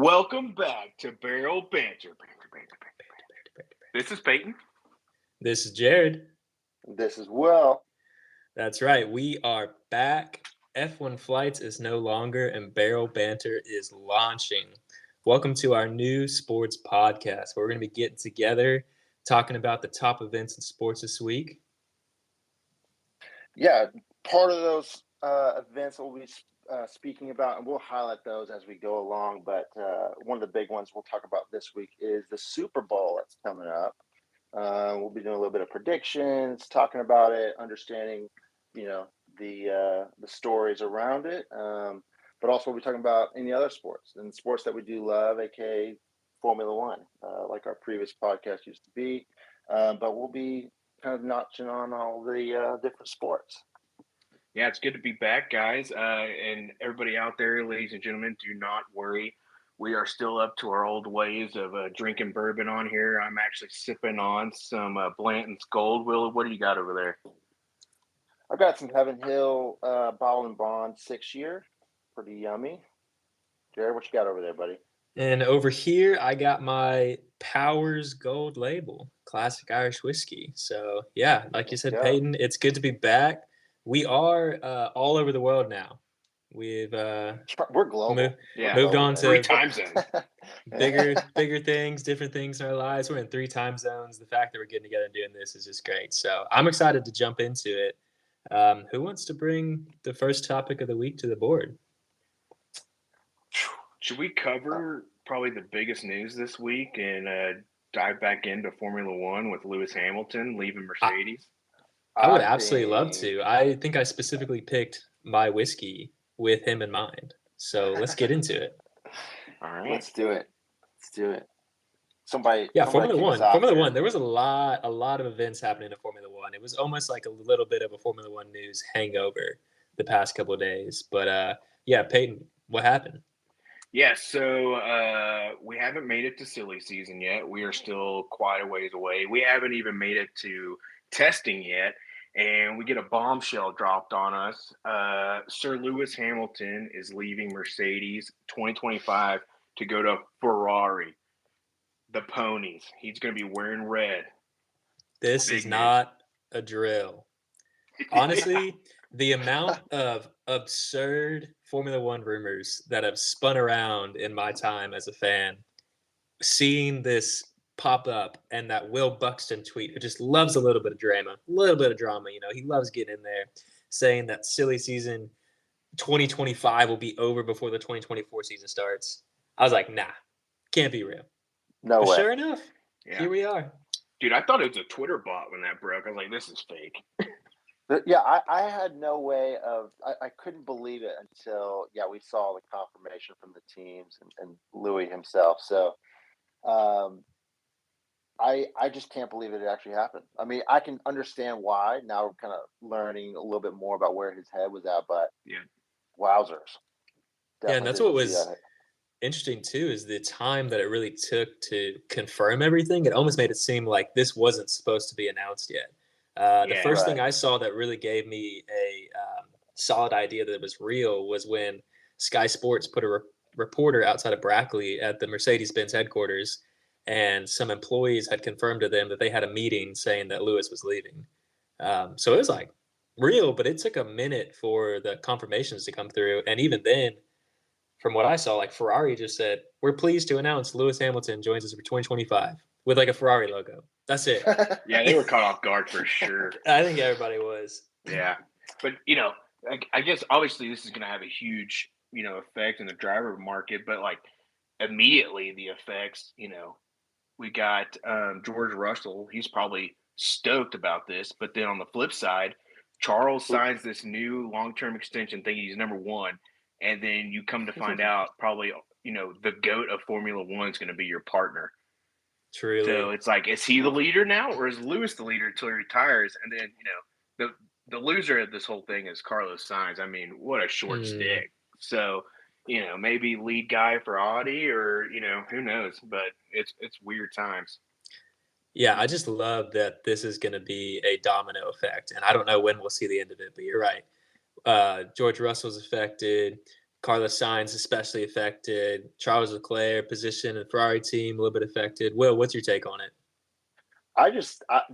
Welcome back to Barrel Banter. This is Peyton. This is Jared. This is Will. That's right. We are back. F1 Flights is no longer, and Barrel Banter is launching. Welcome to our new sports podcast. We're going to be getting together, talking about the top events in sports this week. Yeah, part of those events we'll be speaking about, and we'll highlight those as we go along. But one of the big ones we'll talk about this week is the Super Bowl that's coming up. We'll be doing a little bit of predictions, talking about it, understanding, the stories around it. But also we'll be talking about any other sports and sports that we do love, aka Formula One, like our previous podcast used to be. But we'll be kind of notching on all the different sports. Yeah, it's good to be back, guys. And everybody out there, ladies and gentlemen, do not worry. We are still up to our old ways of drinking bourbon on here. I'm actually sipping on some Blanton's Gold. Will, what do you got over there? I've got some Heaven Hill Bottle and Bond 6-year. Pretty yummy. Jared, what you got over there, buddy? And over here, I got my Powers Gold Label, classic Irish whiskey. So, yeah, like you said, Peyton, it's good to be back. We are all over the world now. We're global. Moved on to 3 time zones. bigger things, different things in our lives. We're in 3 time zones. The fact that we're getting together and doing this is just great. So I'm excited to jump into it. Who wants to bring the first topic of the week to the board? Should we cover probably the biggest news this week and dive back into Formula One with Lewis Hamilton leaving Mercedes? I would absolutely love to. I think I specifically picked my whiskey with him in mind. So let's get into it. All right. Let's do it. Formula One. There was a lot of events happening in Formula One. It was almost like a little bit of a Formula One news hangover the past couple of days. But Peyton, what happened? Yeah, so we haven't made it to silly season yet. We are still quite a ways away. We haven't even made it to testing yet, and we get a bombshell dropped on us. Sir Lewis Hamilton is leaving Mercedes 2025 to go to Ferrari, the ponies. He's going to be wearing red. This is not a drill. Honestly, the amount of absurd Formula One rumors that have spun around in my time as a fan, seeing this pop up and that Will Buxton tweet, who just loves a little bit of drama. He loves getting in there, saying that silly season 2025 will be over before the 2024 season starts. I was like, nah, can't be real. No way. Sure enough, here we are. Dude, I thought it was a Twitter bot when that broke. I was like, this is fake. Yeah, I had no way of – I couldn't believe it until, we saw the confirmation from the teams and Louis himself. So I just can't believe it actually happened. I mean, I can understand why. Now we're kind of learning a little bit more about where his head was at, but wowzers. Definitely and that's what was interesting too, is the time that it really took to confirm everything. It almost made it seem like this wasn't supposed to be announced yet. The first thing I saw that really gave me a solid idea that it was real was when Sky Sports put a reporter outside of Brackley at the Mercedes-Benz headquarters, and some employees had confirmed to them that they had a meeting saying that Lewis was leaving. So it was like real, but it took a minute for the confirmations to come through. And even then, from what I saw, like Ferrari just said, "We're pleased to announce Lewis Hamilton joins us for 2025 with like a Ferrari logo." That's it. Yeah, they were caught off guard for sure. I think everybody was. Yeah. But, I guess obviously this is going to have a huge, effect in the driver market. But, like, immediately the effects, we got George Russell. He's probably stoked about this. But then on the flip side, Charles signs this new long-term extension thinking he's number one. And then you come to find out probably, the GOAT of Formula One is going to be your partner. Truly. So it's like, is he the leader now, or is Lewis the leader until he retires? And then, the loser of this whole thing is Carlos Sainz. I mean, what a short stick. So, maybe lead guy for Audi, or, who knows? But it's weird times. Yeah, I just love that this is going to be a domino effect. And I don't know when we'll see the end of it, but you're right. George Russell's affected. Carlos Sainz especially affected. Charles Leclerc position and Ferrari team a little bit affected. Will, what's your take on it?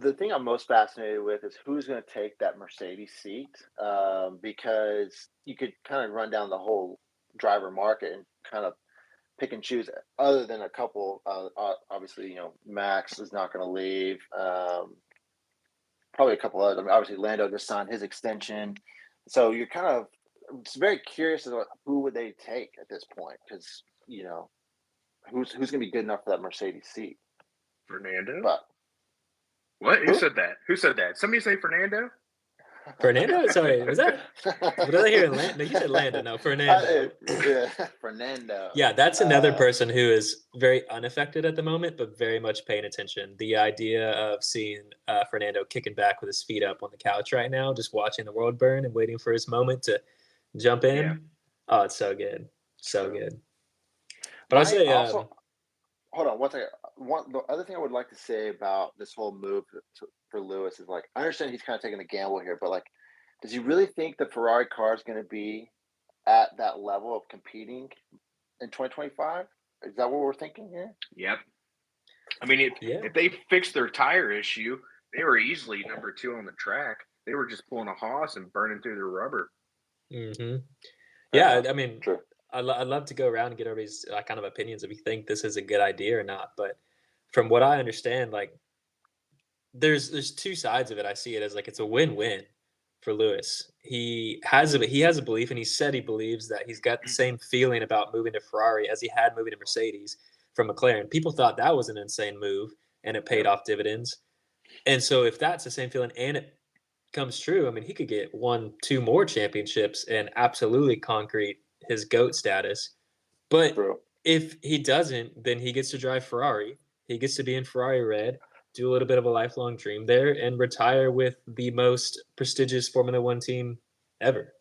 The thing I'm most fascinated with is who's going to take that Mercedes seat, because you could kind of run down the whole driver market and kind of pick and choose, other than a couple. Obviously, Max is not going to leave. Probably a couple others. I mean, obviously, Lando just signed his extension. So you're kind of very curious about who would they take at this point, because, who's going to be good enough for that Mercedes seat? Fernando? But what? Who said that? Who said that? Somebody say Fernando? Fernando? Sorry, was that? What did I hear? No, you said Lando. No, Fernando. Fernando. Yeah, that's another person who is very unaffected at the moment, but very much paying attention. The idea of seeing Fernando kicking back with his feet up on the couch right now, just watching the world burn and waiting for his moment to jump in. Yeah. Oh, it's so good. So good. But I'll say... also, hold on one second. The other thing I would like to say about this whole move for Lewis is, I understand he's kind of taking a gamble here, but does he really think the Ferrari car is going to be at that level of competing in 2025? Is that what we're thinking here? Yep. I mean, if they fixed their tire issue, they were easily number 2 on the track. They were just pulling a Haas and burning through their rubber. Mm-hmm. Yeah, I mean, true. I'd love to go around and get everybody's kind of opinions if you think this is a good idea or not. But from what I understand, there's two sides of it. I see it as it's a win-win for Lewis. He has a belief, and he said he believes that he's got the same feeling about moving to Ferrari as he had moving to Mercedes from McLaren. People thought that was an insane move, and it paid off dividends. And so if that's the same feeling and it comes true, I mean, he could get 1-2 more championships and absolutely concrete his GOAT status. But if he doesn't, then he gets to drive Ferrari. He gets to be in Ferrari red, do a little bit of a lifelong dream there, and retire with the most prestigious Formula One team ever.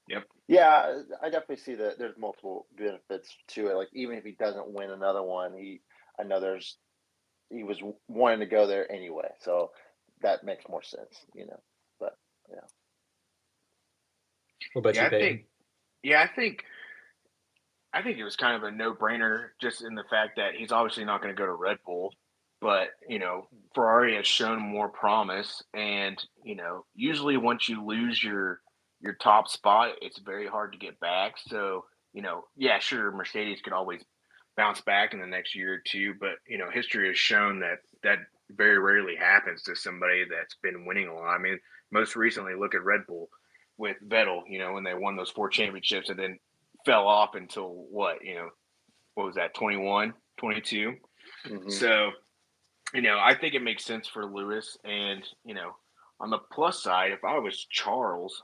Yep. Yeah, I definitely see that there's multiple benefits to it. Even if he doesn't win another one, he was wanting to go there anyway, so that makes more sense, But yeah. What about you, Peyton? I think it was kind of a no-brainer, just in the fact that he's obviously not going to go to Red Bull, but Ferrari has shown more promise, and usually once you lose your top spot, it's very hard to get back. So sure, Mercedes could always bounce back in the next year or two, but history has shown that very rarely happens to somebody that's been winning a lot. I mean, most recently, look at Red Bull with Vettel, when they won those 4 championships and then fell off until what was that, 21, 22? Mm-hmm. So, I think it makes sense for Lewis. And, on the plus side, if I was Charles,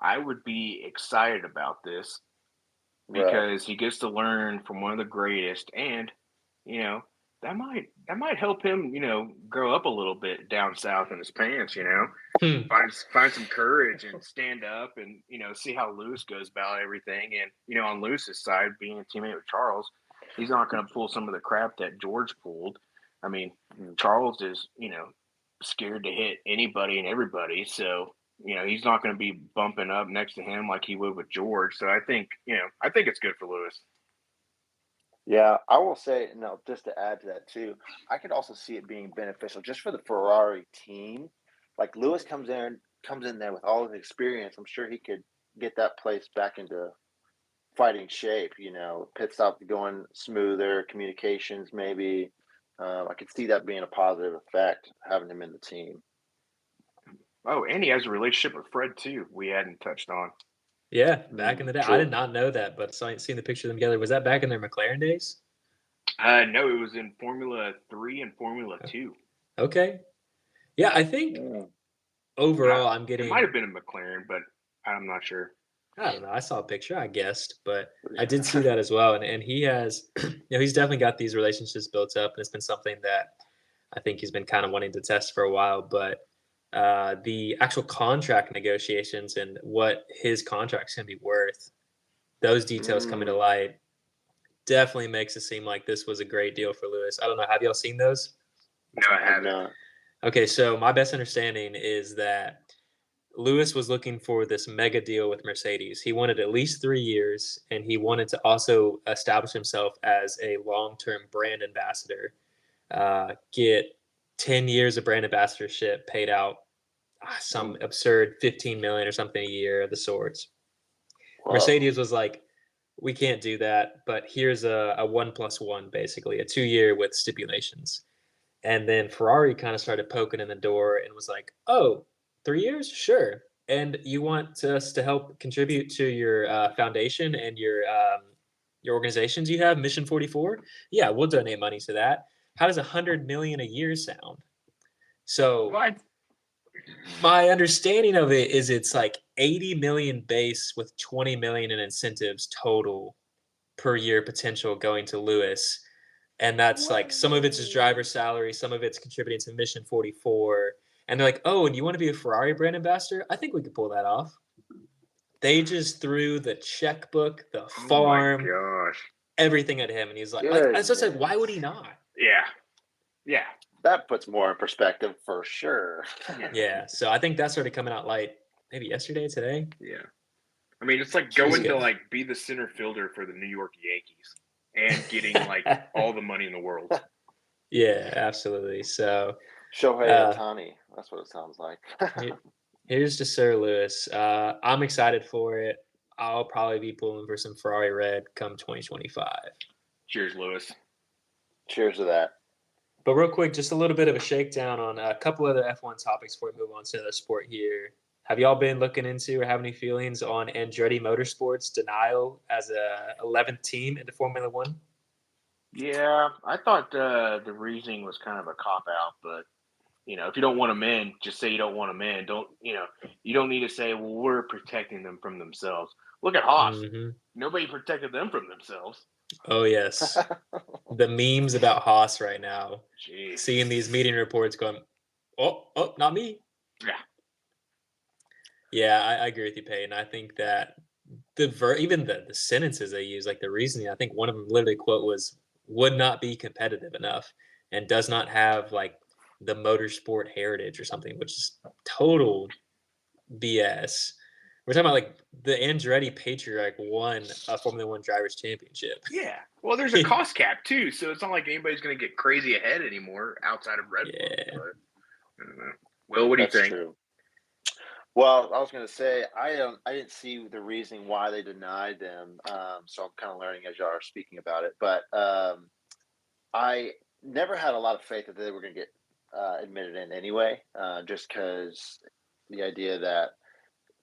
I would be excited about this because he gets to learn from one of the greatest, and, that might help him, grow up a little bit down south in his pants, find some courage and stand up and, see how Lewis goes about everything. And, on Lewis's side, being a teammate with Charles, he's not going to pull some of the crap that George pulled. I mean, Charles is, scared to hit anybody and everybody. So, he's not going to be bumping up next to him like he would with George. So I think it's good for Lewis. Yeah, I will say, just to add to that too, I could also see it being beneficial just for the Ferrari team. Lewis comes in there with all his experience. I'm sure he could get that place back into fighting shape. Pit stop going smoother, communications maybe. I could see that being a positive effect, having him in the team. Oh, and he has a relationship with Fred too. We hadn't touched on. Yeah, back in the day. True. I did not know that, but seeing the picture of them together, was that back in their McLaren days? No, it was in Formula 3 and Formula 2. Okay. Yeah, I think overall I'm getting... It might have been a McLaren, but I'm not sure. I don't know. I saw a picture, I guessed, but I did see that as well. And he has, he's definitely got these relationships built up, and it's been something that I think he's been kind of wanting to test for a while, but the actual contract negotiations and what his contract's going to be worth, those details coming to light, definitely makes it seem like this was a great deal for Lewis. I don't know. Have y'all seen those? No, I haven't. Okay, so my best understanding is that Lewis was looking for this mega deal with Mercedes. He wanted at least 3 years, and he wanted to also establish himself as a long-term brand ambassador, get 10 years of brand ambassadorship paid out, some absurd 15 million or something a year of the sorts. Wow. Mercedes was like, we can't do that, but here's a 1+1, basically, a 2-year with stipulations. And then Ferrari kind of started poking in the door and was like, oh, 3 years? Sure. And you want us to help contribute to your foundation and your organizations you have, Mission 44? Yeah, we'll donate money to that. How does 100 million a year sound? So what? My understanding of it is it's like 80 million base with 20 million in incentives total per year potential going to Lewis. And that's like some of it's his driver salary, some of it's contributing to Mission 44. And they're like, oh, and you want to be a Ferrari brand ambassador? I think we could pull that off. They just threw the checkbook, the farm, everything at him. And he's like, I just said, why would he not? Yeah. Yeah. That puts more in perspective for sure. Yeah. So I think that started coming out light maybe yesterday, today. Yeah. I mean, it's like going to like be the center fielder for the New York Yankees and getting like all the money in the world. Yeah, absolutely. So Shohei Ohtani, that's what it sounds like. Here's to Sir Lewis. I'm excited for it. I'll probably be pulling for some Ferrari red come 2025. Cheers, Lewis. Cheers to that. But real quick, just a little bit of a shakedown on a couple other F1 topics before we move on to another sport here. Have y'all been looking into or have any feelings on Andretti Motorsports' denial as a 11th team into Formula One? Yeah, I thought the reasoning was kind of a cop-out, but, you know, if you don't want them in, just say you don't want them in. You don't need to say, well, we're protecting them from themselves. Look at Haas. Mm-hmm. Nobody protected them from themselves. Oh, yes. The memes about Haas right now. Jeez. Seeing these meeting reports going, oh, not me. Yeah. Yeah, I agree with you, Peyton. I think that even the sentences they use, like the reasoning, I think one of them literally quote was, would not be competitive enough and does not have like the motorsport heritage or something, which is total BS. We're talking about like the Andretti Patriarch won a Formula One Drivers' Championship. Yeah. Well, there's a cost cap too, so it's not like anybody's going to get crazy ahead anymore outside of Red Bull. Yeah. But, I don't know. Will, what do you think? True. Well, I was going to say I didn't see the reasoning why they denied them, so I'm kind of learning as y'all are speaking about it. But I never had a lot of faith that they were going to get admitted in anyway, just because the idea that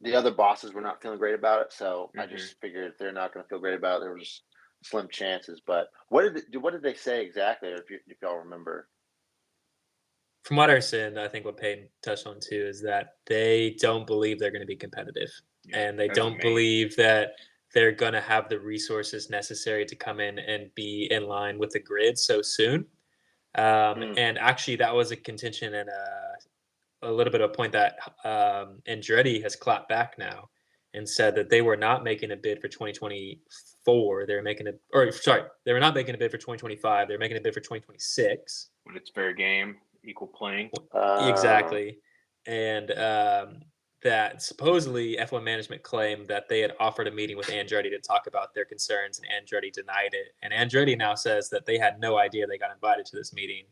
the other bosses were not feeling great about it. So I just figured if they're not going to feel great about it, there was slim chances. But what did they say exactly, if y'all remember? From what I understand, I think what Peyton touched on too is that they don't believe they're going to be competitive, and they don't believe that they're going to have the resources necessary to come in and be in line with the grid so soon. And actually, that was a contention and a little bit of a point that Andretti has clapped back now and said that they were not making a bid for 2024. They were not making a bid for 2025. They're making a bid for 2026. When it's fair game. Equal playing. Exactly. And that supposedly F1 management claimed that they had offered a meeting with Andretti to talk about their concerns, and Andretti denied it. And Andretti now says that they had no idea they got invited to this meeting.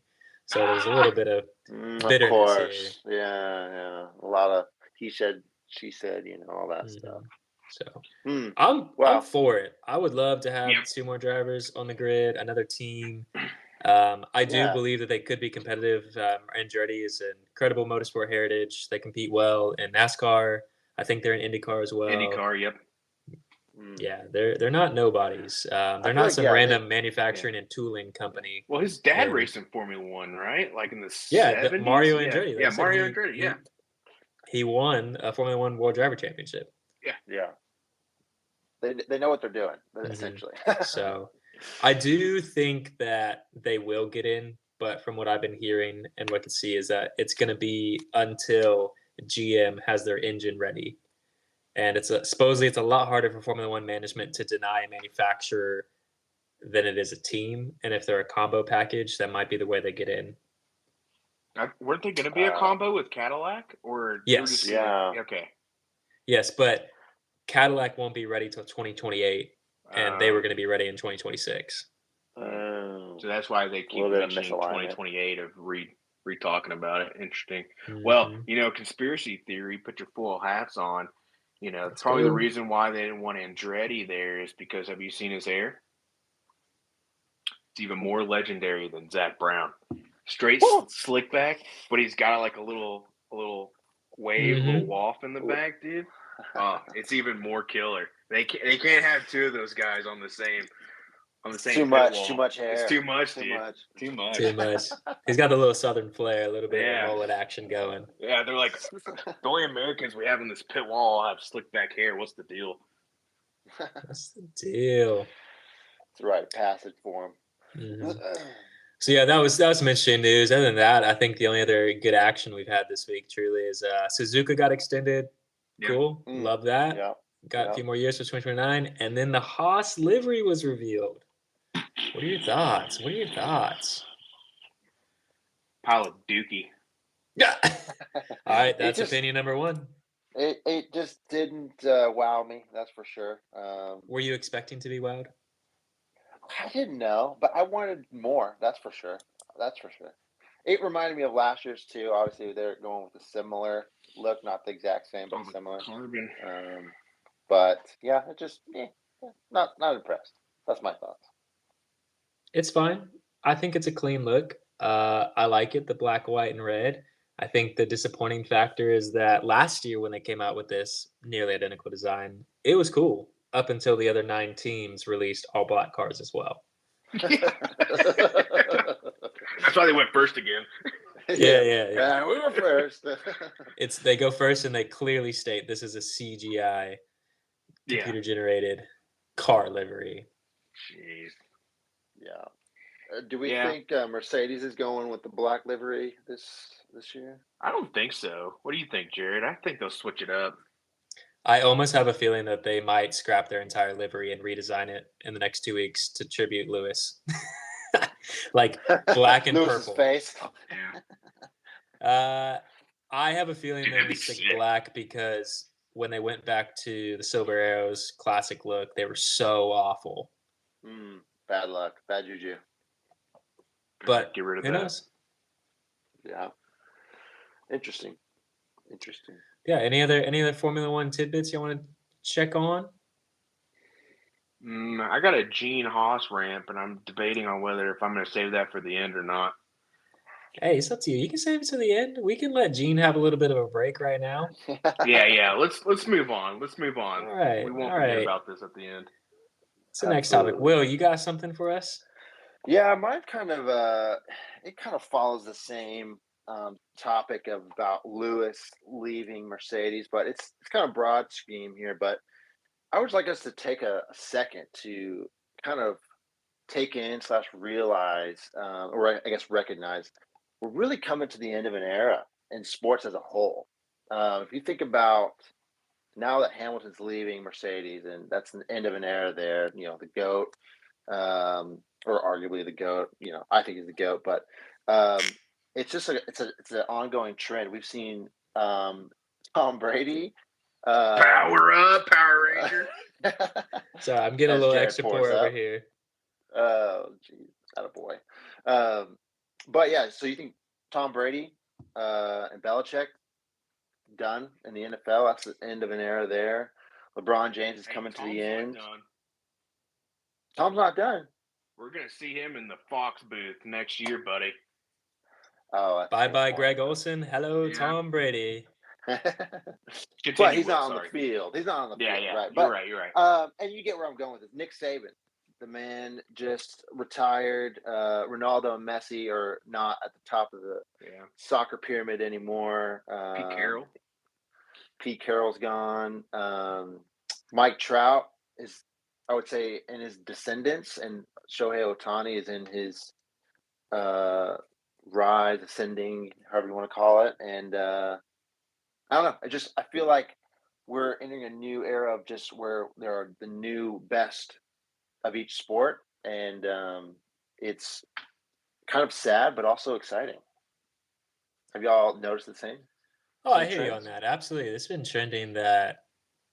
So there's a little bit of bitterness of course. here. Yeah. A lot of he said, she said, all that stuff. So I'm for it. I would love to have 2 more drivers on the grid, another team. I do believe that they could be competitive. Andretti is an incredible motorsport heritage. They compete well in NASCAR. I think they're in IndyCar as well. IndyCar, yep. Yeah, they're not nobodies. They're not some random manufacturing and tooling company. Well, his dad raced in Formula One, right? Like in the 70s? Mario Andretti. Yeah, Mario Andretti, yeah. He won a Formula One World Driver Championship. Yeah. They know what they're doing, essentially. So I do think that they will get in, but from what I've been hearing and what I can see is that it's going to be until GM has their engine ready. And supposedly it's a lot harder for Formula One management to deny a manufacturer than it is a team. And if they're a combo package, that might be the way they get in. Weren't they going to be a combo with Cadillac? Or yes. Okay. Yes, but Cadillac won't be ready till 2028, and they were going to be ready in 2026. So that's why they keep mentioning 2028 of re-talking about it. Interesting. Mm-hmm. Well, conspiracy theory, put your full hats on. That's probably the reason why they didn't want Andretti there is because, have you seen his hair? It's even more legendary than Zach Brown. Straight slick back, but he's got like a little wave, little waft in the back, dude. It's even more killer. They can't have two of those guys on the same too much hair. It's too much, dude. Too much. He's got a little southern flair, a little bit of mullet action going. Yeah, they're like the only Americans we have in this pit wall have slick back hair. What's the deal? What's the deal? It's a rite of passage for him. Mm-hmm. So yeah, that was some interesting news. Other than that, I think the only other good action we've had this week truly is Suzuka got extended. Cool. Love that. Yeah. Got a few more years for 2029. And then the Haas livery was revealed. What are your thoughts? Pile of dookie. Yeah. All right, that's opinion number one. It just didn't wow me, that's for sure. Were you expecting to be wowed? I didn't know, but I wanted more. That's for sure. It reminded me of last year's too. Obviously, they're going with a similar look, not the exact same, but similar. Carbon. But yeah, it just not impressed. That's my thoughts. It's fine. I think it's a clean look. I like it, the black, white, and red. I think the disappointing factor is that last year when they came out with this nearly identical design, it was cool up until the other 9 teams released all black cars as well. That's why they went first again. Yeah. We were first. They go first and they clearly state this is a CGI computer generated car livery. Jeez. Yeah. Do we think Mercedes is going with the black livery this year? I don't think so. What do you think, Jared? I think they'll switch it up. I almost have a feeling that they might scrap their entire livery and redesign it in the next 2 weeks to tribute Lewis. Like black and Lewis's purple. Face. I have a feeling they're going to stick black because when they went back to the Silver Arrows classic look, they were so awful. Bad luck. Bad juju. But get rid of who that. knows? Yeah. Interesting. Yeah. Any other Formula One tidbits you want to check on? I got a Gene Haas ramp, and I'm debating on whether if I'm going to save that for the end or not. Hey, it's up to you. You can save it to the end. We can let Gene have a little bit of a break right now. Yeah. Let's move on. All right. We won't forget about this at the end. What's the next topic? Will, you got something for us? Yeah, mine kind of follows the same topic about Lewis leaving Mercedes, but it's kind of broad scheme here. But I would like us to take a second to kind of take in / realize, or I guess recognize, we're really coming to the end of an era in sports as a whole. If you think about now that Hamilton's leaving Mercedes, and that's the end of an era there, the GOAT, or arguably the GOAT, I think he's the GOAT, but it's just it's an ongoing trend. We've seen Tom Brady. Power up, Power Ranger. Sorry, I'm getting a little extra pour over here. Oh, geez, attaboy. But yeah, so you think Tom Brady and Belichick done in the NFL? That's the end of an era there. LeBron James is coming to the end. Tom's not done. We're going to see him in the Fox booth next year, buddy. Oh, bye, Greg Olson. Hello, Tom Brady. But he's not on the field. He's not on the field, right? You're right. And you get where I'm going with this. Nick Saban, the man just retired. Ronaldo and Messi are not at the top of the soccer pyramid anymore. Pete Carroll's gone. Mike Trout is, I would say, in his descendants, and Shohei Ohtani is in his rise, ascending, however you want to call it. And I don't know. I feel like we're entering a new era of just where there are the new best of each sport, and it's kind of sad, but also exciting. Have y'all noticed the same? Oh, I hear you on that. Absolutely. It's been trending that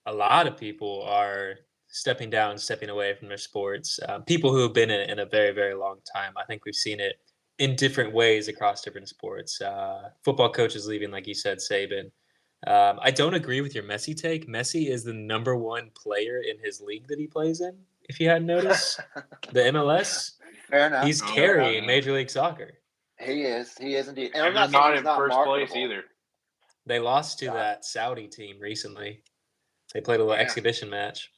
a lot of people are stepping down, stepping away from their sports. People who have been in it in a very, very long time. I think we've seen it in different ways across different sports. Football coaches leaving, like you said, Saban. I don't agree with your Messi take. Messi is the number one player in his league that he plays in. If you hadn't noticed, the MLS, Fair enough. He's carrying Major League Soccer. He is indeed. And I'm not in first place either. They lost to that Saudi team recently. They played a little exhibition match.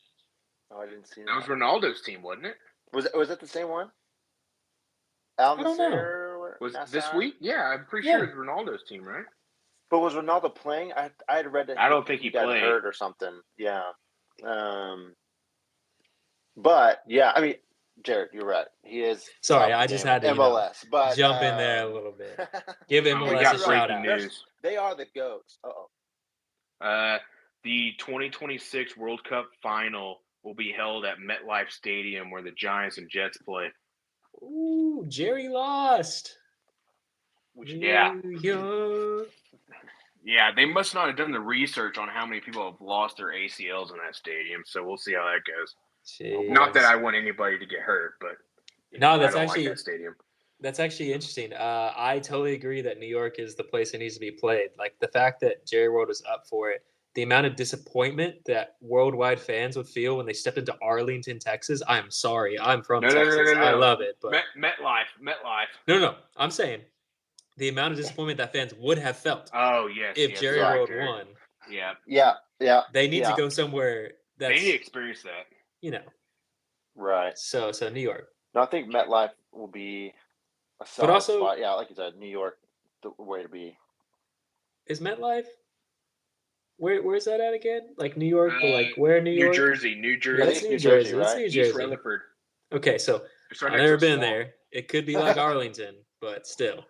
Oh, I didn't see that. That was Ronaldo's team, wasn't it? Was it the same one? I don't know. Was this week? Yeah, I'm pretty sure it was Ronaldo's team, right? But was Ronaldo playing? I had read that. I don't think he got played. Hurt or something. Yeah. But yeah, I mean, Jared, you're right. He is. Sorry, I just had to MLS, but jump in there a little bit. Give MLS a shout out. They are the GOATs. The 2026 World Cup final will be held at MetLife Stadium, where the Giants and Jets play. Ooh, Jerry lost. Yeah. Yeah, they must not have done the research on how many people have lost their ACLs in that stadium, so we'll see how that goes. Jeez. Not that I want anybody to get hurt, but no, that's actually like that stadium. That's actually interesting. I totally agree that New York is the place that needs to be played. Like the fact that Jerry World was up for it, the amount of disappointment that worldwide fans would feel when they stepped into Arlington, Texas. I'm sorry, I'm from Texas. No. I love it, but MetLife. No. I'm saying the amount of disappointment that fans would have felt. Oh yes, if Jerry World won. Yeah. They need to go somewhere. They need to experience that. You know. Right. So New York. No, I think MetLife will be a solid spot. Yeah, like you said, New York, the way to be. Is MetLife? Where's that at again? Like New York, but like where in New York? New Jersey. Yeah, that's New Jersey, right? That's New Jersey. East Rutherford. Okay, so I've never been there. It could be like Arlington, but still.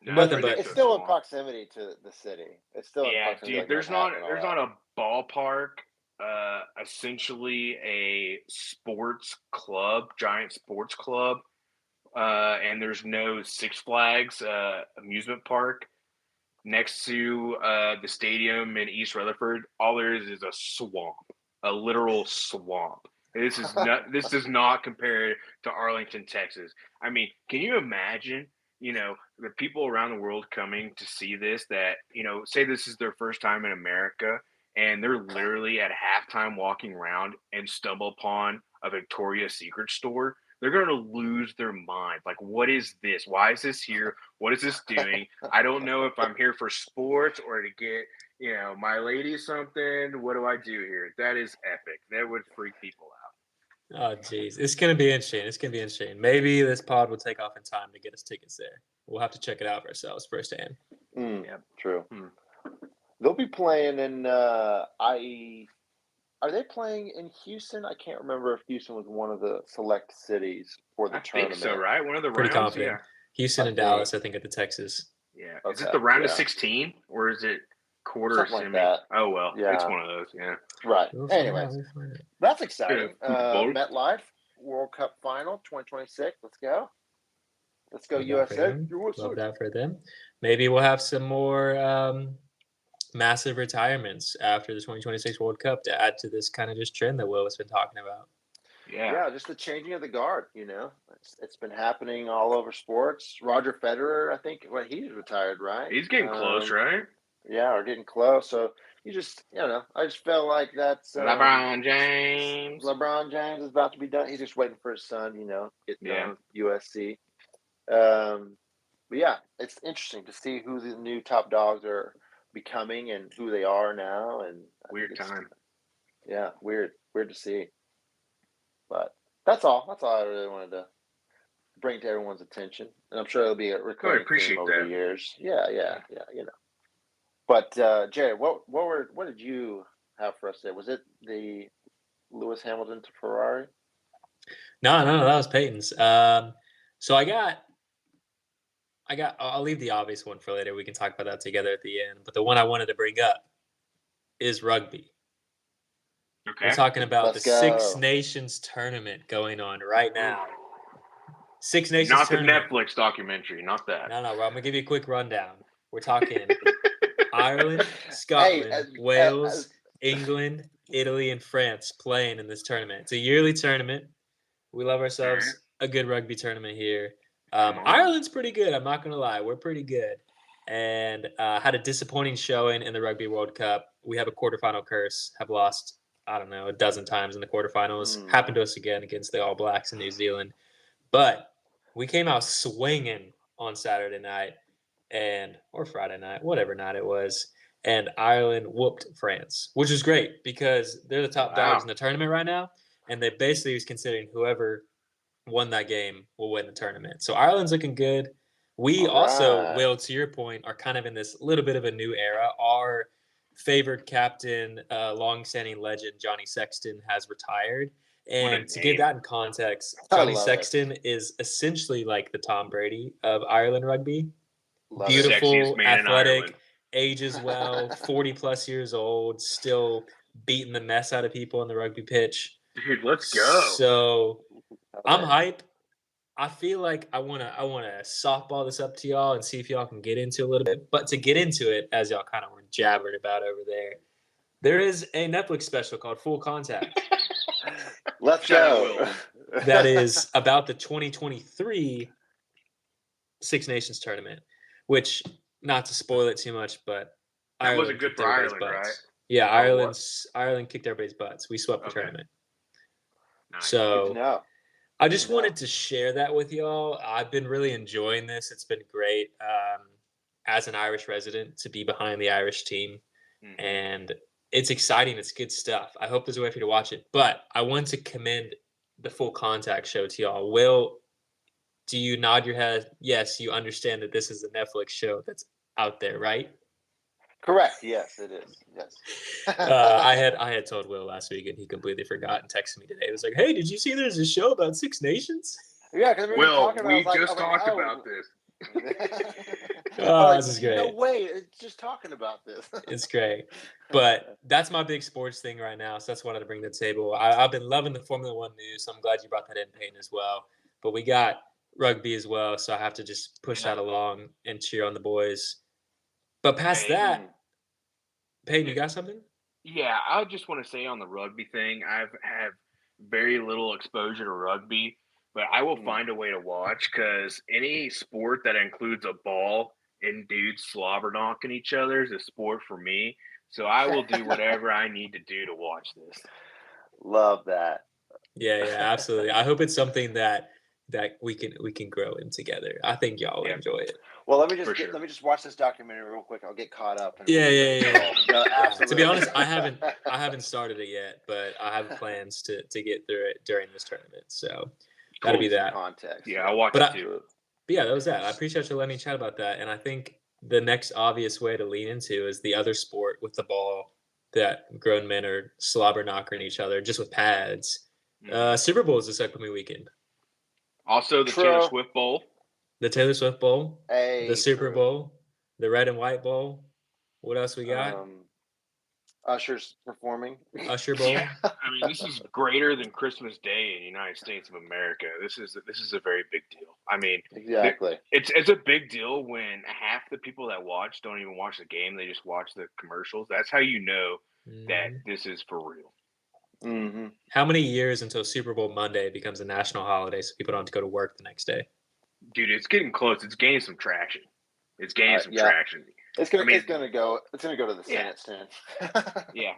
No, it's still in proximity to the city. It's still in proximity. Dude, there's not a ballpark. Essentially a sports club, giant sports club, and there's no Six Flags amusement park next to the stadium in East Rutherford. All there is a swamp, a literal swamp. This does not compare to Arlington, Texas. I mean, can you imagine? The people around the world coming to see this that, say this is their first time in America and they're literally at halftime walking around and stumble upon a Victoria's Secret store. They're going to lose their mind. Like, what is this? Why is this here? What is this doing? I don't know if I'm here for sports or to get, my lady something. What do I do here? That is epic. That would freak people out. Oh, geez. It's going to be interesting. Maybe this pod will take off in time to get us tickets there. We'll have to check it out for ourselves firsthand. Yeah, true. They'll be playing in IE. Are they playing in Houston? I can't remember if Houston was one of the select cities for the tournament. I think so, right? One of the pretty rounds, confident. Yeah. Houston and Dallas, I think, at the Texas. Yeah. Okay. Is it the round of 16 or is it quarter something semi? Like that. Oh well, it's one of those. Yeah. Right. Anyways, that's exciting. MetLife World Cup Final 2026. Let's go. Let's go USA. Love that for them. Maybe we'll have some more massive retirements after the 2026 World Cup to add to this kind of just trend that Will has been talking about. Yeah, just the changing of the guard. It's been happening all over sports. Roger Federer, I think, he's retired, right? He's getting close, right? Yeah, or getting close. So you just, I just felt like that's LeBron James. LeBron James is about to be done. He's just waiting for his son, get done with USC. But yeah, it's interesting to see who the new top dogs are becoming and who they are now. And weird time. Yeah, weird to see. But that's all. That's all I really wanted to bring to everyone's attention, and I'm sure it'll be a recurring theme over the years. Yeah. But Jerry, what did you have for us today? Was it the Lewis Hamilton to Ferrari? No, that was Peyton's. So I'll leave the obvious one for later. We can talk about that together at the end. But the one I wanted to bring up is rugby. Okay. We're talking about the Six Nations tournament going on right now. Six Nations tournament. Not the Netflix documentary, not that. No, I'm going to give you a quick rundown. We're talking Ireland, Scotland, Wales, England, Italy, and France playing in this tournament. It's a yearly tournament. We love ourselves a good rugby tournament here. Ireland's pretty good. I'm not going to lie. We're pretty good. And had a disappointing showing in the Rugby World Cup. We have a quarterfinal curse. Have lost, I don't know, a dozen times in the quarterfinals. Happened to us again against the All Blacks in New Zealand. But we came out swinging on Saturday night or Friday night, whatever night it was. And Ireland whooped France, which is great because they're the top dogs in the tournament right now. And they basically was considering whoever won that game will win the tournament. So Ireland's looking good. We also, Will, to your point, are kind of in this little bit of a new era. Our favored captain, long-standing legend, Johnny Sexton, has retired. And to get that in context, Johnny Sexton is essentially like the Tom Brady of Ireland rugby. Beautiful, athletic, ages well, 40-plus years old, still beating the mess out of people on the rugby pitch. Dude, let's go. So I'm hype. I feel like I wanna softball this up to y'all and see if y'all can get into a little bit. But to get into it, as y'all kind of were jabbering about over there is a Netflix special called Full Contact. Let's go. That is about the 2023 Six Nations tournament, which, not to spoil it too much, but that wasn't good for Ireland, right? Yeah, Ireland kicked everybody's butts. We swept the tournament. Nice. So I just wanted to share that with y'all. I've been really enjoying this. It's been great as an Irish resident to be behind the Irish team. And it's exciting. It's good stuff. I hope there's a way for you to watch it. But I want to commend the Full Contact show to y'all. Will, do you nod your head? Yes, you understand that this is a Netflix show that's out there, right? Correct. Yes, it is. Yes. I had told Will last week, and he completely forgot and texted me today. It was like, "Hey, did you see there's a show about Six Nations?" Yeah, because we just talked about this. This is great. No way, it's just talking about this. It's great, but that's my big sports thing right now. So that's what I wanted to bring to the table. I've been loving the Formula One news, so I'm glad you brought that in, Peyton, as well. But we got rugby as well, so I have to just push that along and cheer on the boys. But past that, Peyton, you got something? Yeah, I just want to say on the rugby thing, I've had very little exposure to rugby, but I will find a way to watch because any sport that includes a ball and dudes slobber knocking each other is a sport for me. So I will do whatever I need to do to watch this. Love that. Yeah, absolutely. I hope it's something that we can grow in together. I think y'all will enjoy it. Well, let me just watch this documentary real quick. I'll get caught up. Yeah. To be honest, I haven't started it yet, but I have plans to get through it during this tournament. So that'll be that. Context. Yeah, I'll watch it too. But yeah, that was that. I appreciate you letting me chat about that. And I think the next obvious way to lean into is the other sport with the ball that grown men are slobber knocking each other just with pads. Super Bowl is this upcoming weekend. Also, the Taylor Swift Bowl. The Taylor Swift Bowl. The Super Bowl. The Red and White Bowl. What else we got? Usher's performing. Usher Bowl. Yeah. I mean, this is greater than Christmas Day in the United States of America. This is a very big deal. I mean, exactly. It's a big deal when half the people that watch don't even watch the game; they just watch the commercials. That's how you know that this is for real. Mm-hmm. How many years until Super Bowl Monday becomes a national holiday so people don't have to go to work the next day? Dude, it's getting close. It's gaining some traction. Traction. It's gonna go to the Senate soon. Yeah,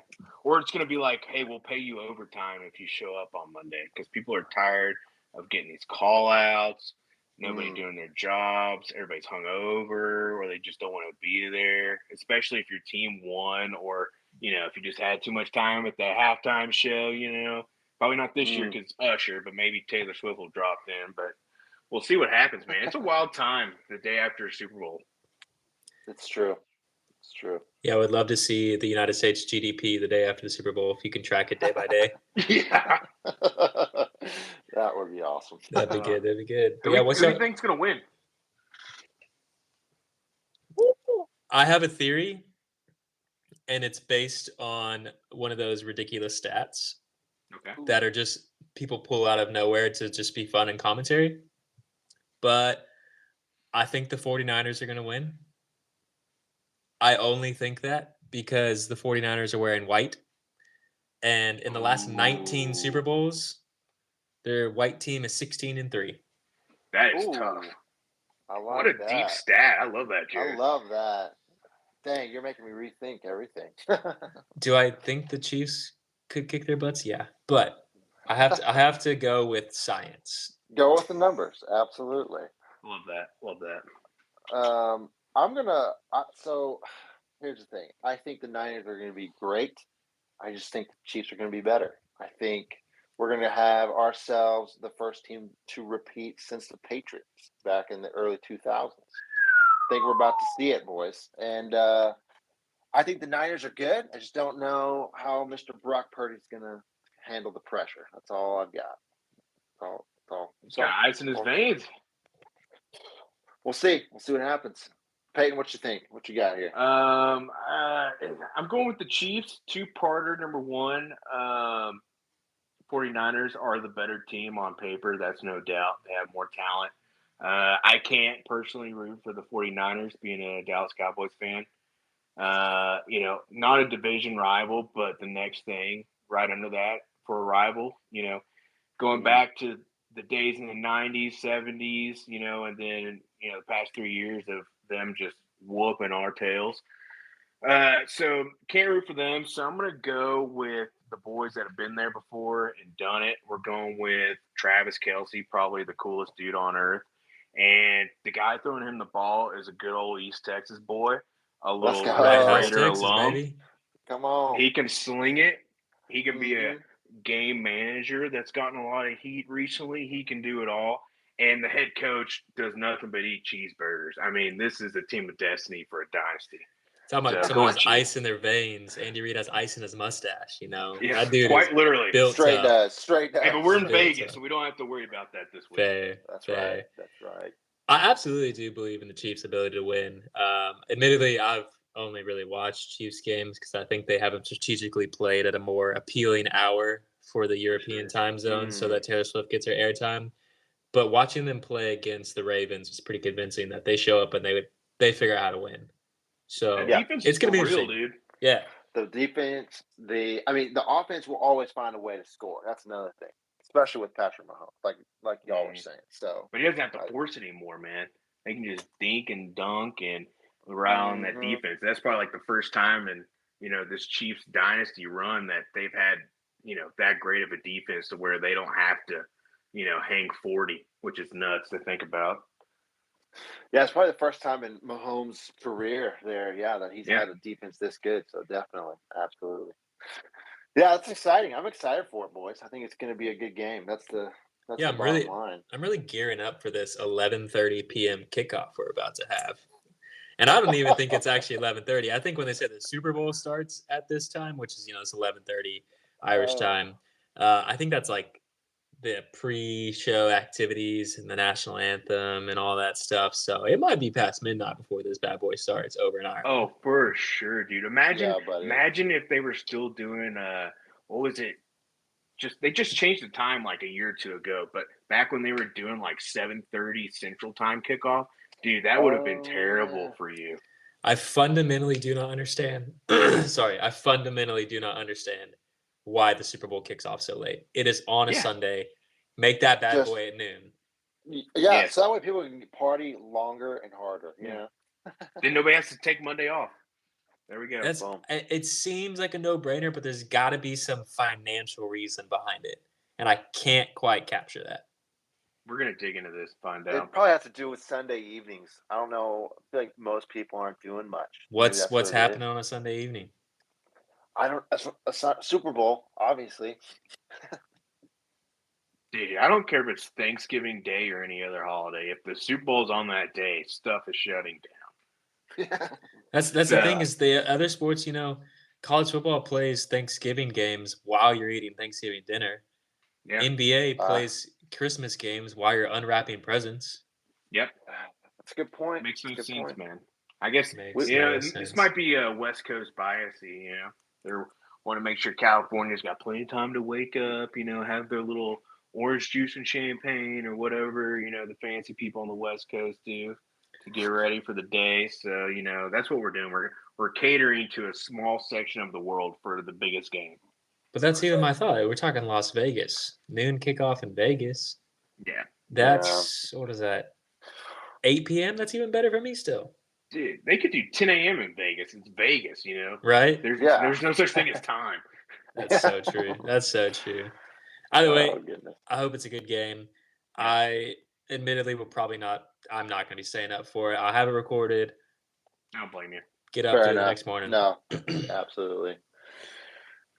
or it's gonna be like, hey, we'll pay you overtime if you show up on Monday because people are tired of getting these call outs. Nobody doing their jobs. Everybody's hungover, or they just don't want to be there. Especially if your team won, or if you just had too much time at the halftime show. Probably not this year because Usher, but maybe Taylor Swift will drop in. But we'll see what happens, man. It's a wild time the day after Super Bowl. It's true. Yeah, I would love to see the United States GDP the day after the Super Bowl if you can track it day by day. Yeah. That would be awesome. That'd be good. Who do you think's going to win? I have a theory, and it's based on one of those ridiculous stats that are just people pull out of nowhere to just be fun and commentary. But I think the 49ers are going to win. I only think that because the 49ers are wearing white. And in the last 19 Super Bowls, their white team is 16-3. That is tough. I like what a that. Deep stat. I love that, Jared. I love that. Dang, you're making me rethink everything. Do I think the Chiefs could kick their butts? Yeah. But I have to go with science. Go with the numbers. Absolutely. Love that. So here's the thing. I think the Niners are going to be great. I just think the Chiefs are going to be better. I think we're going to have ourselves the first team to repeat since the Patriots back in the early 2000s. I think we're about to see it, boys. And I think the Niners are good. I just don't know how Mr. Brock Purdy's going to handle the pressure. That's all I've got. That's all. He's got ice in his veins. We'll see. We'll see what happens. Peyton, what you think? What you got here? I'm going with the Chiefs. Two-parter. Number one, 49ers are the better team on paper. That's no doubt. They have more talent. I can't personally root for the 49ers being a Dallas Cowboys fan. Not a division rival, but the next thing right under that for a rival, going back to the days in the 90s, 70s, and then, the past 3 years of them just whooping our tails. So can't root for them. So I'm going to go with the boys that have been there before and done it. We're going with Travis Kelce, probably the coolest dude on earth. And the guy throwing him the ball is a good old East Texas boy, a little Red Raider alum. Baby. Come on. He can sling it. He can be a game manager that's gotten a lot of heat recently. He can do it all. And the head coach does nothing but eat cheeseburgers. I mean, this is a team of destiny for a dynasty. Talking about someone has ice in their veins. Andy Reid has ice in his mustache, Yeah, that dude quite literally. Built straight does. Hey, but we're in Vegas, so we don't have to worry about that this week. Fair. That's fair. right. I absolutely do believe in the Chiefs' ability to win. Admittedly, I've only really watched Chiefs games because I think they have them strategically played at a more appealing hour for the European time zone so that Taylor Swift gets her airtime. But watching them play against the Ravens was pretty convincing that they show up and they figure out how to win. So it's going to be interesting, dude. Yeah. The defense, the offense will always find a way to score. That's another thing, especially with Patrick Mahomes, like y'all were saying. So, but he doesn't have to force anymore, man. They can just dink and dunk and around that defense. That's probably like the first time in this Chiefs dynasty run that they've had that great of a defense to where they don't have to hang 40, which is nuts to think about. Yeah, it's probably the first time in Mahomes' career there, that he's had a defense this good. So definitely, absolutely. Yeah, that's exciting. I'm excited for it, boys. I think it's going to be a good game. That's the bottom line. I'm really gearing up for this 11:30 p.m. kickoff we're about to have. And I don't even think it's actually 11:30. I think when they say the Super Bowl starts at this time, which is it's 11:30 Irish time, I think that's like the pre-show activities and the national anthem and all that stuff. So it might be past midnight before this bad boy starts over in Ireland. Oh, for sure, dude. Imagine if they were still doing what was it? They just changed the time like a year or two ago, but back when they were doing like 7:30 Central Time kickoff, dude, that would have been terrible for you. I fundamentally do not understand. I fundamentally do not understand why the Super Bowl kicks off so late. It is on a Sunday. Make that bad boy at noon. Yeah, so that way people can party longer and harder. Then nobody has to take Monday off. There we go. It seems like a no-brainer, but there's got to be some financial reason behind it, and I can't quite capture that. We're gonna dig into this, find out. It probably has to do with Sunday evenings. I don't know. I feel like most people aren't doing much. What's happening on a Sunday evening? I don't. A Super Bowl, obviously. Dude, I don't care if it's Thanksgiving Day or any other holiday. If the Super Bowl's on that day, stuff is shutting down. That's the thing is the other sports, college football plays Thanksgiving games while you're eating Thanksgiving dinner. Yeah. NBA plays Christmas games while you're unwrapping presents. Yep. That's a good point. Makes no sense, man. I guess, this might be a West Coast biasy, They want to make sure California's got plenty of time to wake up, have their little orange juice and champagne or whatever, the fancy people on the West Coast do. to get ready for the day. So, that's what we're doing. We're catering to a small section of the world for the biggest game. But that's even my thought. We're talking Las Vegas. Noon kickoff in Vegas. Yeah. That's, what is that? 8 p.m.? That's even better for me still. Dude, they could do 10 a.m. in Vegas. It's Vegas, Right? There's no such thing as time. That's so true. That's so true. Either way, I hope it's a good game. Yeah. I admittedly will probably not. I'm not going to be staying up for it. I'll have it recorded. I don't blame you. Get up to it the next morning. No, absolutely.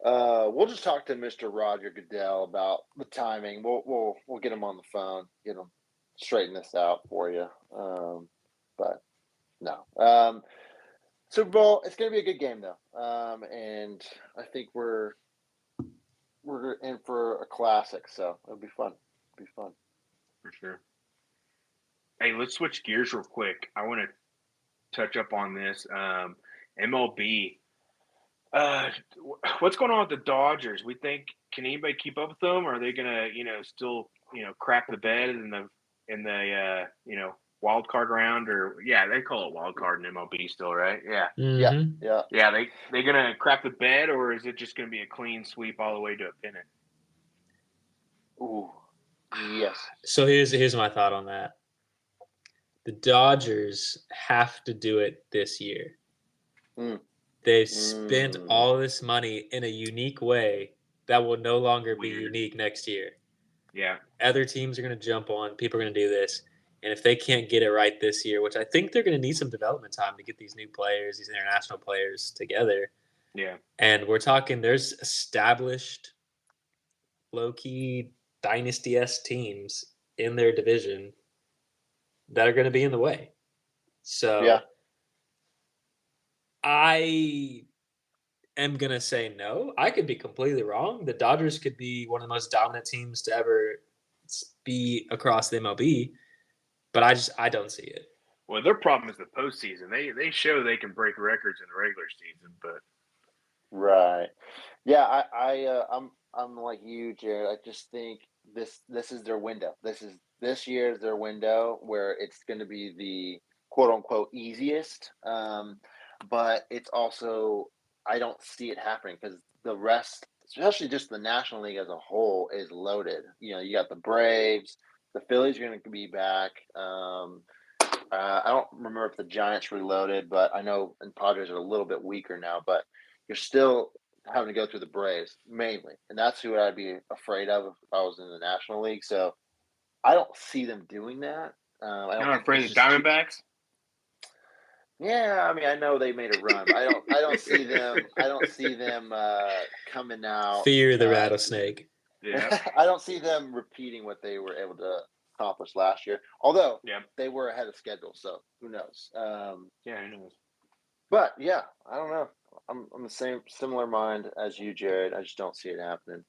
We'll just talk to Mr. Roger Goodell about the timing. We'll get him on the phone, get him straighten this out for you. But no, Super Bowl. It's going to be a good game though, and I think we're in for a classic. So it'll be fun. It'll be fun for sure. Hey, let's switch gears real quick. I want to touch up on this MLB. What's going on with the Dodgers? We think, can anybody keep up with them? Or are they gonna, still, crap the bed in the wild card round? Or they call it wild card in MLB still, right? Yeah, mm-hmm. yeah. They gonna crap the bed, or is it just gonna be a clean sweep all the way to a pennant? Ooh, yes. So here's my thought on that. The Dodgers have to do it this year. They've spent all this money in a unique way that will no longer be unique next year. Yeah. Other teams are going to jump on. People are going to do this. And if they can't get it right this year, which I think they're going to need some development time to get these new players, these international players together. Yeah. And we're talking there's established low-key dynasty-esque teams in their division that are going to be in the way. So I am going to say no. I could be completely wrong. The Dodgers could be one of the most dominant teams to ever be across the MLB, but I don't see it. Well, their problem is the postseason. They show they can break records in the regular season, but right. Yeah, I'm like you, Jared. I just think this is their window. This year is their window where it's going to be the quote unquote easiest. But it's also, I don't see it happening because the rest, especially just the National League as a whole, is loaded. You got the Braves, the Phillies are going to be back. I don't remember if the Giants reloaded, but I know and Padres are a little bit weaker now. But you're still having to go through the Braves mainly, and that's who I'd be afraid of if I was in the National League. So I don't see them doing that. You're not afraid of the Diamondbacks? Yeah, I mean, I know they made a run. But I don't see them. I don't see them coming out. Fear the rattlesnake. Yeah, I don't see them repeating what they were able to accomplish last year. Although they were ahead of schedule, so who knows? Who knows? But I don't know. I'm the similar mind as you, Jared. I just don't see it happening.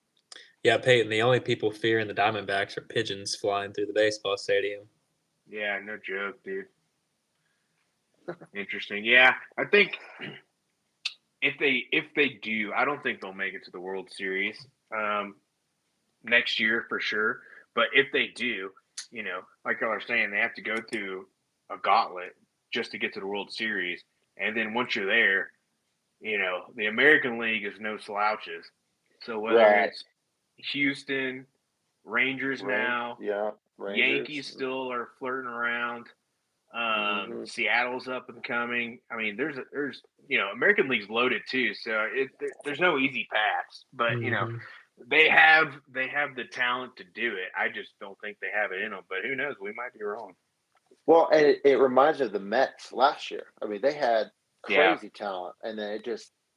Yeah, Peyton. The only people fearing the Diamondbacks are pigeons flying through the baseball stadium. Yeah, no joke, dude. Interesting. Yeah, I think if they do, I don't think they'll make it to the World Series next year for sure. But if they do, like y'all are saying, they have to go through a gauntlet just to get to the World Series. And then once you're there, the American League is no slouches. So whether it's Houston, Rangers now, Rangers. Yankees still are flirting around. Seattle's up and coming. I mean, there's American League's loaded too, so there's no easy paths. But they have the talent to do it. I just don't think they have it in them. But who knows? We might be wrong. Well, and it reminds me of the Mets last year. I mean, they had crazy talent, and then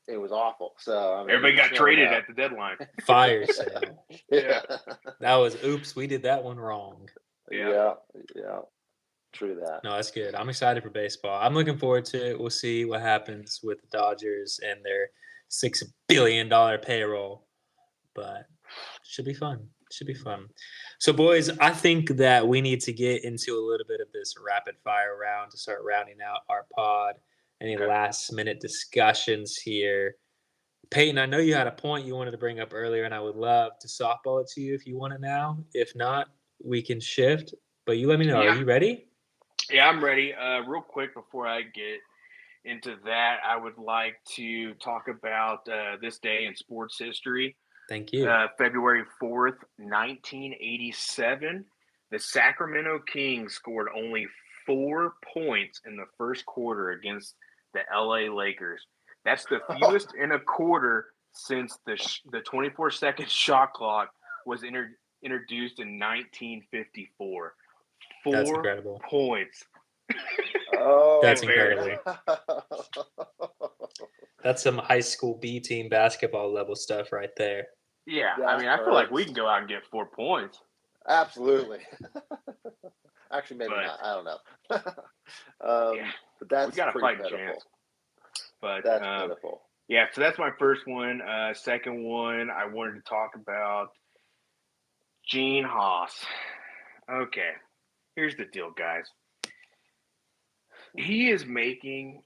it was awful. So I mean, everybody got traded at the deadline. Fire sale. That was oops. We did that one wrong. Yeah. True that. No, that's good. I'm excited for baseball. I'm looking forward to it. We'll see what happens with the Dodgers and their $6 billion payroll, but should be fun. So, boys, I think that we need to get into a little bit of this rapid fire round to start rounding out our pod. Any last minute discussions here? Peyton, I know you had a point you wanted to bring up earlier, and I would love to softball it to you if you want it now. If not, we can shift. But you let me know. Yeah. Are you ready? Yeah, I'm ready. Real quick before I get into that, I would like to talk about this day in sports history. Thank you. February 4th, 1987. The Sacramento Kings scored only 4 points in the first quarter against the LA Lakers. That's the fewest in a quarter since the 24-second shot clock was introduced in 1954. That's 4 incredible. points. Oh, that's incredible. That's some high school B team basketball level stuff right there. Yeah, I mean, I feel like we can go out and get 4 points. Absolutely. Actually, maybe not. I don't know. Yeah, but that's we got a fighting pitiful. chance. But that's pitiful. Yeah, so that's my first one. Second one, I wanted to talk about Gene Haas. Okay, here's the deal, guys. He is making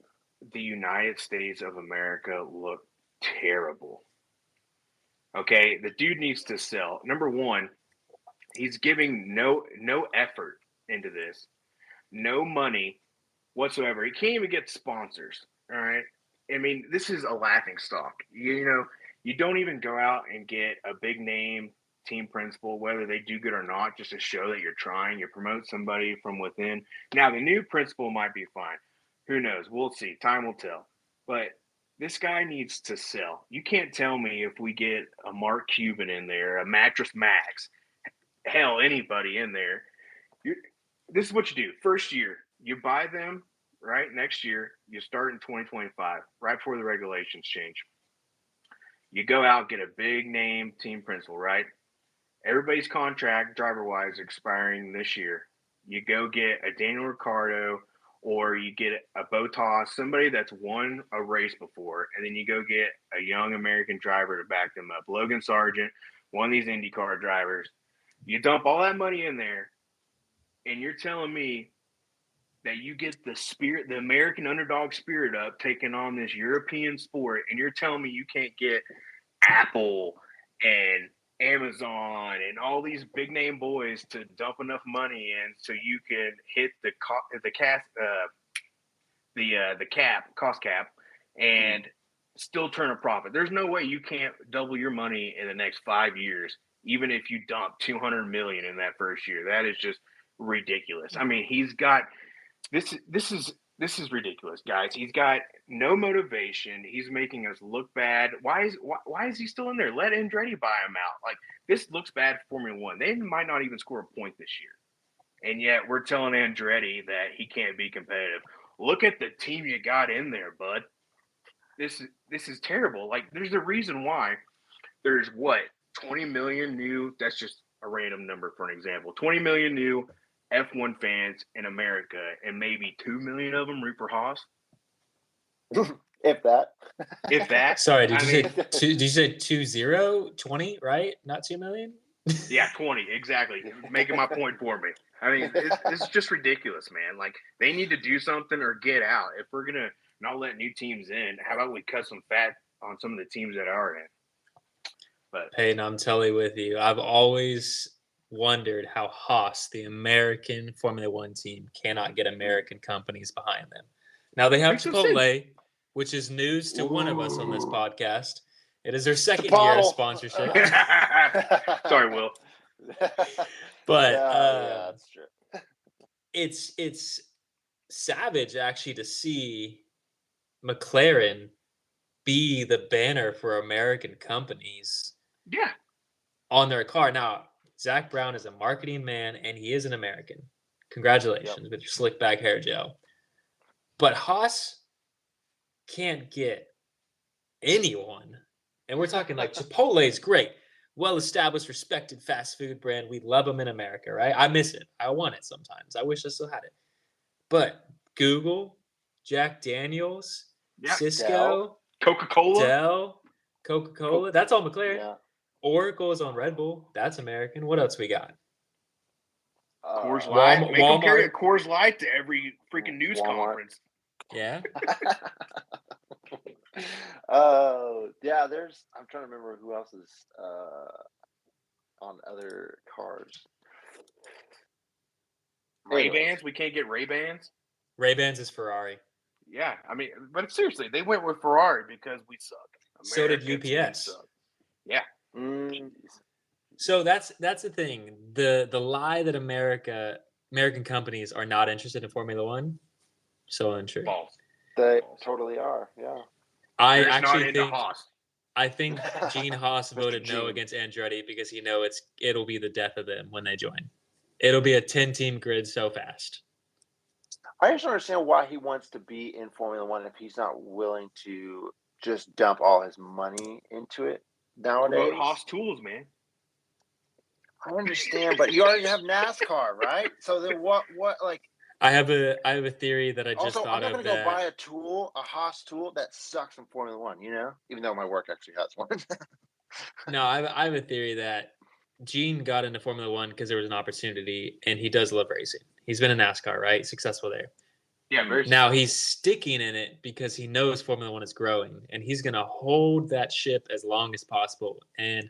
the United States of America look terrible. Okay, the dude needs to sell. Number one, he's giving no effort into this, no money whatsoever. He can't even get sponsors. All right, I mean, this is a laughing stock. You know, you don't even go out and get a big name team principal, whether they do good or not, just to show that you're trying. You promote somebody from within. Now, the new principal might be fine. Who knows? We'll see. Time will tell. But this guy needs to sell. You can't tell me if we get a Mark Cuban in there, a Mattress Max, hell, anybody in there. This is what you do. First year, you buy them, right? Next year, you start in 2025, right before the regulations change. You go out, get a big name team principal, right? Everybody's contract, driver-wise, expiring this year. You go get a Daniel Ricciardo, or you get a Bottas, somebody that's won a race before, and then you go get a young American driver to back them up. Logan Sargent, one of these IndyCar drivers. You dump all that money in there, and you're telling me that you get the spirit, the American underdog spirit up, taking on this European sport, and you're telling me you can't get Apple and Amazon and all these big name boys to dump enough money in so you can hit the cost cap and still turn a profit. There's no way you can't double your money in the next 5 years, even if you dump $200 million in that first year. That is just ridiculous. I mean, he's got this is ridiculous, guys. He's got no motivation. He's making us look bad. Why is he still in there? Let Andretti buy him out. Like, this looks bad for Formula One. They might not even score a point this year. And yet we're telling Andretti that he can't be competitive. Look at the team you got in there, bud. This is terrible. Like, there's a reason why there's 20 million new, that's just a random number for an example, 20 million new F1 fans in America, and maybe 2 million of them root for Haas. If that. Sorry, did you say 20, right? Not 2 million? Yeah, 20, exactly. Making my point for me. I mean, it's just ridiculous, man. Like, they need to do something or get out. If we're going to not let new teams in, how about we cut some fat on some of the teams that are in? But Peyton, I'm totally with you. I've always wondered how Haas, the American Formula One team, cannot get American companies behind them. Now, they have Chipotle, which is news to one of us on this podcast. It is their second year of sponsorship. Sorry, Will. But yeah, that's true. It's savage, actually, to see McLaren be the banner for American companies. Yeah. On their car. Now, Zach Brown is a marketing man, and he is an American. Congratulations with your slick back hair gel. But Haas can't get anyone. And we're talking like Chipotle is great. Well-established, respected fast food brand. We love them in America, right? I miss it. I want it sometimes. I wish I still had it. But Google, Jack Daniels, Cisco, Coca-Cola. Dell, Coca-Cola. That's all McLaren. Yeah. Oracle is on Red Bull. That's American. What else we got? Coors Light. Make them carry a Coors Light to every freaking news conference. Yeah. Yeah. I'm trying to remember who else is on other cars. Ray-Bans? We can't get Ray-Bans? Ray-Bans is Ferrari. Yeah, I mean, but seriously, they went with Ferrari because we suck. So did UPS. Yeah. So that's the thing. The lie that American companies are not interested in Formula One, so untrue. False. They totally are. Yeah. I actually think Gene Haas voted no against Andretti because he knows it'll be the death of them when they join. It'll be a 10-team grid so fast. I just don't understand why he wants to be in Formula One if he's not willing to just dump all his money into it nowadays. Promote Haas tools, man. I understand, but you already have NASCAR, right? So then what like I have a theory that I just thought of. I'm not going to go buy a Haas tool that sucks in Formula One, even though my work actually has one. No, I have a theory that Gene got into Formula One because there was an opportunity, and he does love racing. He's been in NASCAR, right? Successful there. Yeah, very now he's sticking in it because he knows Formula One is growing, and he's going to hold that ship as long as possible. And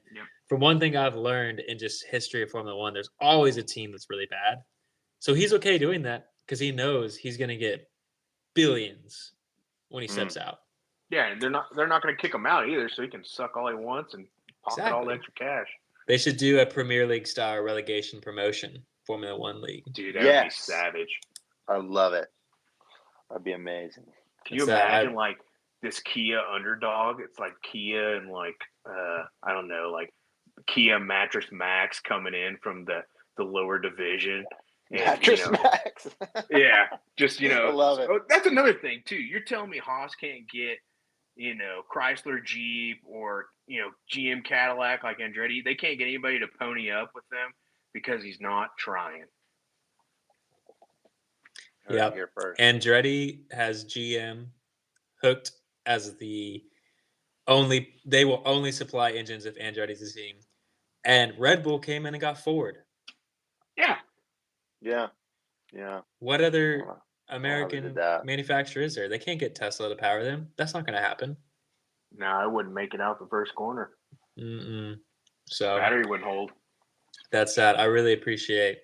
from one thing I've learned in just history of Formula One, there's always a team that's really bad. So he's okay doing that because he knows he's going to get billions when he steps out. Yeah, and they're not going to kick him out either, so he can suck all he wants and pocket all the extra cash. They should do a Premier League style relegation promotion Formula One league. Dude, that would be savage. I love it. That'd be amazing. Can you imagine like this Kia underdog? It's like Kia and like I don't know, like Kia Mattress Max coming in from the lower division. And, Mattress Max. Yeah, just I love it. Oh, that's another thing too. You're telling me Haas can't get Chrysler Jeep or GM Cadillac like Andretti? They can't get anybody to pony up with them because he's not trying. Yeah, Andretti has GM hooked as they will only supply engines if Andretti's the team. And Red Bull came in and got Ford. Yeah. What other American manufacturer is there? They can't get Tesla to power them. That's not going to happen. No, I wouldn't make it out the first corner. So battery wouldn't hold. That's that. I really appreciate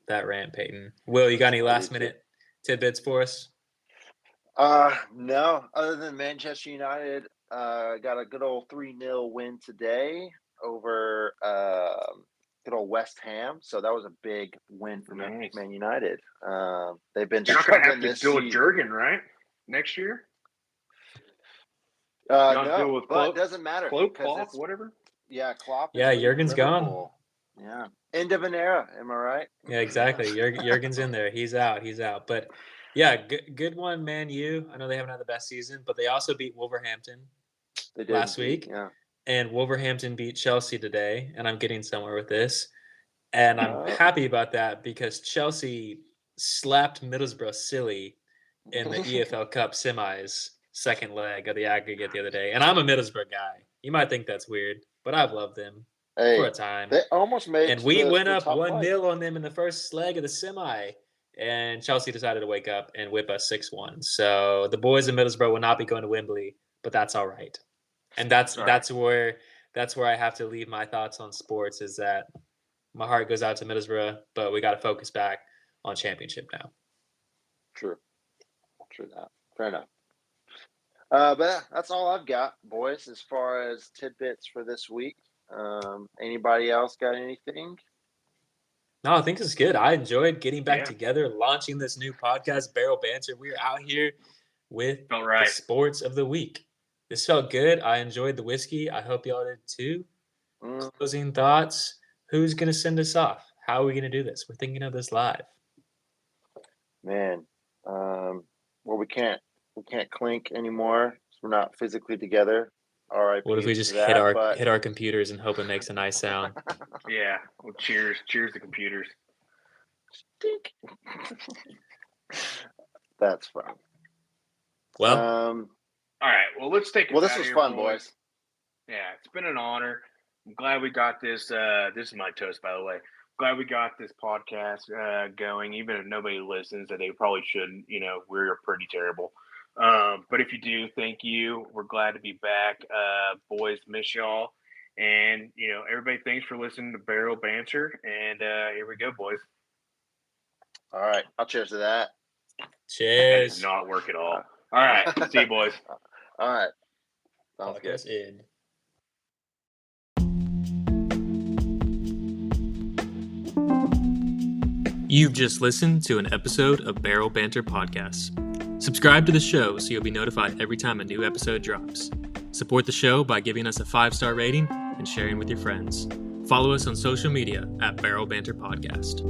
that rant, Peyton. Will, you got any last minute tidbits for us? No, other than Manchester United got a good old 3-0 win today over good old West Ham. So that was a big win for Man United. They've been You're not going to have to deal with Jurgen, right? Next year? No, but it doesn't matter. Klopp, whatever? Yeah, Klopp. Yeah, Jurgen's gone. Yeah. End of an era, am I right? Yeah, exactly. Jurgen's in there. He's out. But yeah, good one, Man U. I know they haven't had the best season, but they also beat Wolverhampton last week. Yeah. And Wolverhampton beat Chelsea today, and I'm getting somewhere with this. And I'm happy about that because Chelsea slapped Middlesbrough silly in the EFL Cup semis, second leg of the aggregate the other day. And I'm a Middlesbrough guy. You might think that's weird, but I've loved them for a time. They almost made and we went up 1-0 on them in the first leg of the semi. And Chelsea decided to wake up and whip us 6-1. So the boys in Middlesbrough will not be going to Wembley, but that's all right. And that's where I have to leave my thoughts on sports is that my heart goes out to Middlesbrough, but we got to focus back on championship now. True that. Fair enough. But that's all I've got, boys, as far as tidbits for this week. Anybody else got anything? No, I think this is good. I enjoyed getting back together, launching this new podcast, Barrel Banter. We're out here with the sports of the week. This felt good. I enjoyed the whiskey. I hope y'all did too. Closing thoughts. Who's going to send us off? How are we going to do this? We're thinking of this live. Man, well, we can't clink anymore. We're not physically together. All right. What if we just hit our computers and hope it makes a nice sound? Yeah. Well, cheers to computers. Stink. That's fun. Well. All right. Well, let's take it. Well, this was fun, boys. Yeah, it's been an honor. I'm glad we got this. This is my toast, by the way. Glad we got this podcast going. Even if nobody listens, that they probably shouldn't. We're pretty terrible. But if you do, thank you. We're glad to be back. Boys, miss y'all. And, everybody, thanks for listening to Barrel Banter. And here we go, boys. All right. I'll cheers to that. Cheers. That did not work at all. All right. See you, boys. All right. Sounds good. End. You've just listened to an episode of Barrel Banter Podcasts. Subscribe to the show so you'll be notified every time a new episode drops. Support the show by giving us a 5-star rating and sharing with your friends. Follow us on social media at Barrel Banter Podcast.